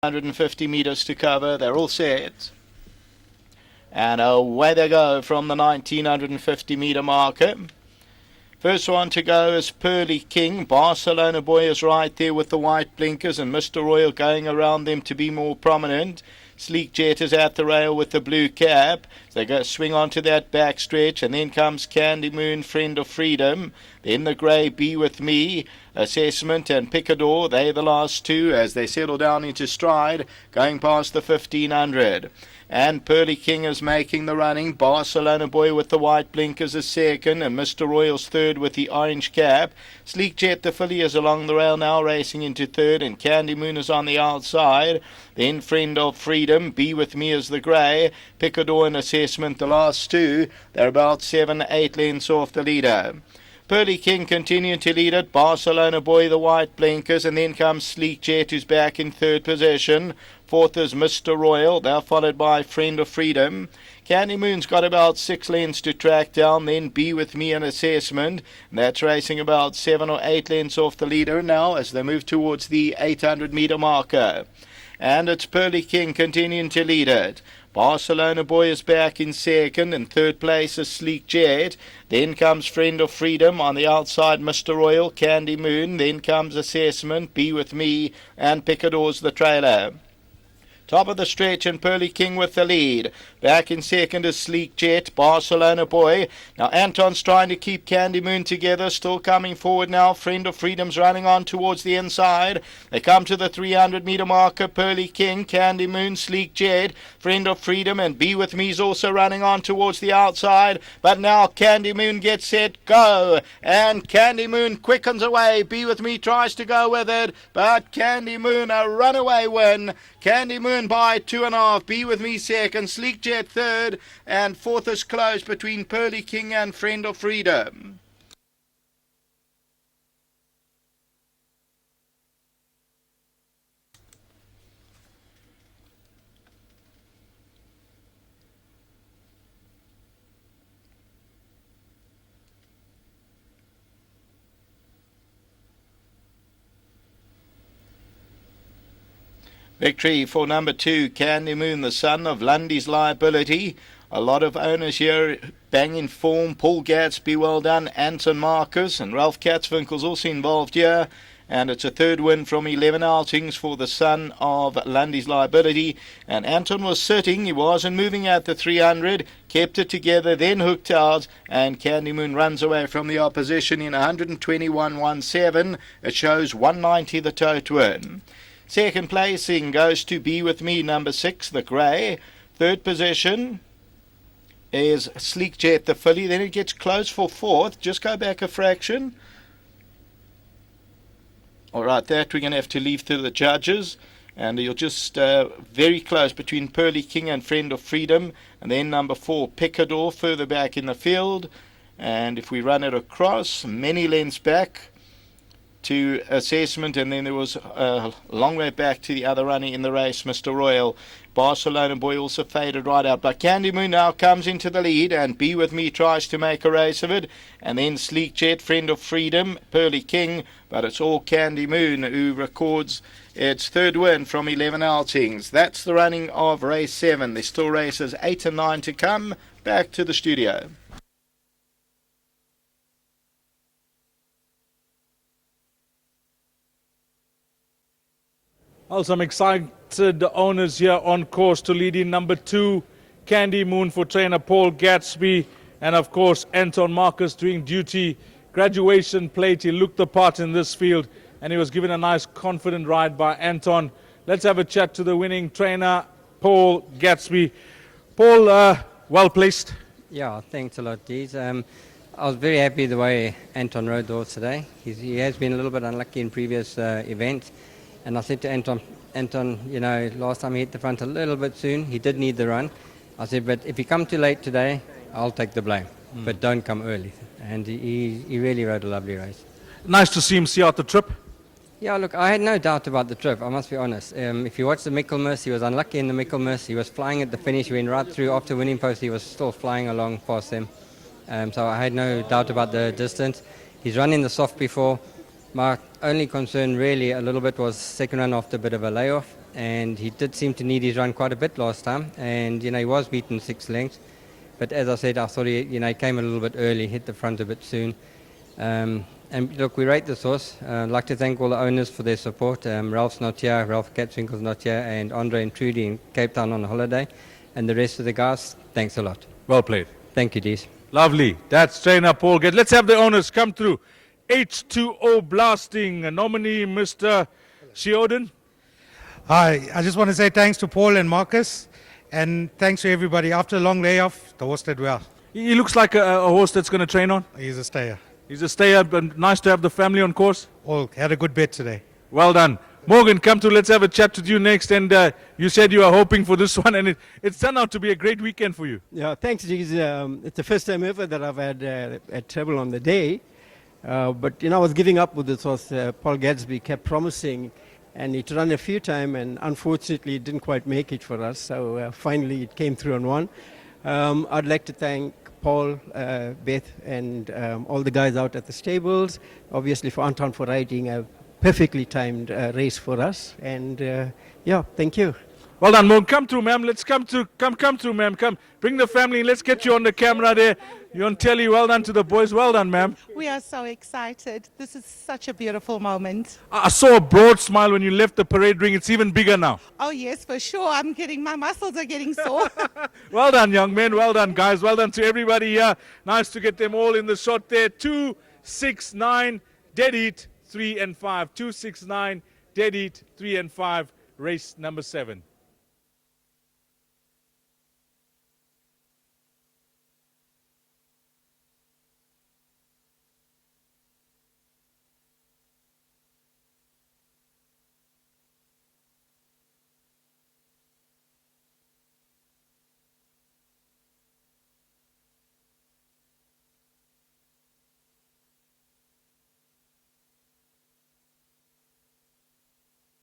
150 meters to cover. They're all set. And away they go from the 1950 meter marker. First one to go is Pearly King. Barcelona Boy is right there with the white blinkers, and Mr. Royal going around them to be more prominent. Sleek Jet is at the rail with the blue cap. They go swing onto that back stretch, and then comes Candy Moon, Friend of Freedom. Then the grey Be With Me, Assessment and Picador. They're the last two as they settle down into stride, going past the 1500. And Pearly King is making the running. Barcelona Boy with the white blinkers is second, and Mr. Royal's third with the orange cap. Sleek Jet, the filly, is along the rail now, racing into third, and Candy Moon is on the outside. Then Friend of Freedom, Be With Me is the grey. Picador and Assessment, the last two. They're about 7-8 lengths off the leader. Pearly King continuing to lead it. Barcelona Boy, the white blinkers, and then comes Sleek Jet, who's back in third position. Fourth is Mr. Royal. They're followed by Friend of Freedom. Candy Moon's got about 6 lengths to track down. Then Be With Me and Assessment. That's racing about 7 or 8 lengths off the leader now as they move towards the 800 meter marker. And it's Pearly King continuing to lead it. Barcelona Boy is back in second, and third place is Sleek Jet. Then comes Friend of Freedom, on the outside Mr. Royal, Candy Moon. Then comes Assessment, Be With Me, and Picador's the trailer. Top of the stretch, and Pearly King with the lead. Back in second is Sleek Jet, Barcelona Boy. Now Anton's trying to keep Candy Moon together, still coming forward now. Friend of Freedom's running on towards the inside. They come to the 300 meter marker. Pearly King, Candy Moon, Sleek Jet, Friend of Freedom, and Be With Me's also running on towards the outside. But now Candy Moon gets set, go. And Candy Moon quickens away. Be With Me tries to go with it, but Candy Moon a runaway win. Candy Moon by 2.5. Be With Me second. Sleek Jet third. And fourth is close between Pearly King and Friend of Freedom. Victory for number 2, Candy Moon, the son of Lundy's Liability. A lot of owners here banging form. Paul Gatsby, well done. Anton Marcus and Ralph Katzwinkel's also involved here. And it's a third win from 11 outings for the son of Lundy's Liability. And Anton was sitting, he wasn't moving at the 300, kept it together, then hooked out, and Candy Moon runs away from the opposition in 121.17. It shows 190 the total win. Second placing goes to Be With Me, number 6, the grey. Third position is Sleek Jet, the filly. Then it gets close for fourth. Just go back a fraction. All right, that we're going to have to leave to the judges. And you're just very close between Pearly King and Friend of Freedom. And then number 4, Picador, further back in the field. And if we run it across, many lengths back to Assessment, and then there was a long way back to the other runner in the race, Mr. Royal. Barcelona Boy also faded right out, but Candy Moon now comes into the lead, and Be With Me tries to make a race of it, and then Sleek Jet, Friend of Freedom, Pearly King, but it's all Candy Moon who records its third win from 11 outings. That's the running of race 7. There's still races 8 and 9 to come. Back to the studio. Well, some excited owners here on course to lead in number 2, Candy Moon for trainer Paul Gatsby, and of course Anton Marcus doing duty. Graduation plate, he looked the part in this field, and he was given a nice confident ride by Anton. Let's have a chat to the winning trainer, Paul Gatsby. Paul, well placed. Yeah, thanks a lot, Dees. I was very happy the way Anton rode the horse today. He has been a little bit unlucky in previous events. And I said to Anton, you know, last time he hit the front a little bit soon. He did need the run. I said, but if you come too late today, I'll take the blame. But don't come early. And he really rode a lovely race. Nice to see him see out the trip. Yeah, look, I had no doubt about the trip, I must be honest. If you watch the Michaelmas, he was unlucky in the Michaelmas. He was flying at the finish. He went right through. After winning post, he was still flying along past them. So I had no doubt about the distance. He's run in the soft before. My only concern really a little bit was second run after a bit of a layoff. and he did seem to need his run quite a bit last time, and he was beaten 6 lengths. But as I said, I thought he came a little bit early, hit the front a bit soon. And look, we rate this horse. I'd like to thank all the owners for their support. Ralph's not here, Ralph Katzwinkel's not here, and Andre and Trudy in Cape Town on holiday. And the rest of the guys, thanks a lot. Well played. Thank you, Dees. Lovely. That's trainer Paul Getz. Let's have the owners come through. H2O Blasting, a nominee, Mr. Shioden. Hi, I just want to say thanks to Paul and Marcus, and thanks to everybody. After a long layoff, the horse did well. He looks like a horse that's going to train on. He's a stayer. He's a stayer, but nice to have the family on course. All had a good bet today. Well done. Morgan, come to, let's have a chat with you next. And you said you are hoping for this one, and it's turned out to be a great weekend for you. Yeah, thanks, Jigs. It's the first time ever that I've had a treble on the day. But, I was giving up with this horse. Paul Gadsby kept promising, and it ran a few times, and unfortunately it didn't quite make it for us. So finally it came through on one. I'd like to thank Paul, Beth, and all the guys out at the stables. Obviously for Anton for riding a perfectly timed race for us. And thank you. Well done, Morgan. Come through, ma'am. Let's come through, ma'am. Come, bring the family. Let's get you on the camera there. You're on telly. Well done to the boys. Well done, ma'am. We are so excited. This is such a beautiful moment. I saw a broad smile when you left the parade ring. It's even bigger now. Oh yes, for sure. My muscles are getting sore. Well done, young men. Well done, guys. Well done to everybody here. Nice to get them all in the shot there. 2, 6, 9, dead heat, 3 and 5. 2, 6, 9, dead heat, 3 and 5. Race number 7.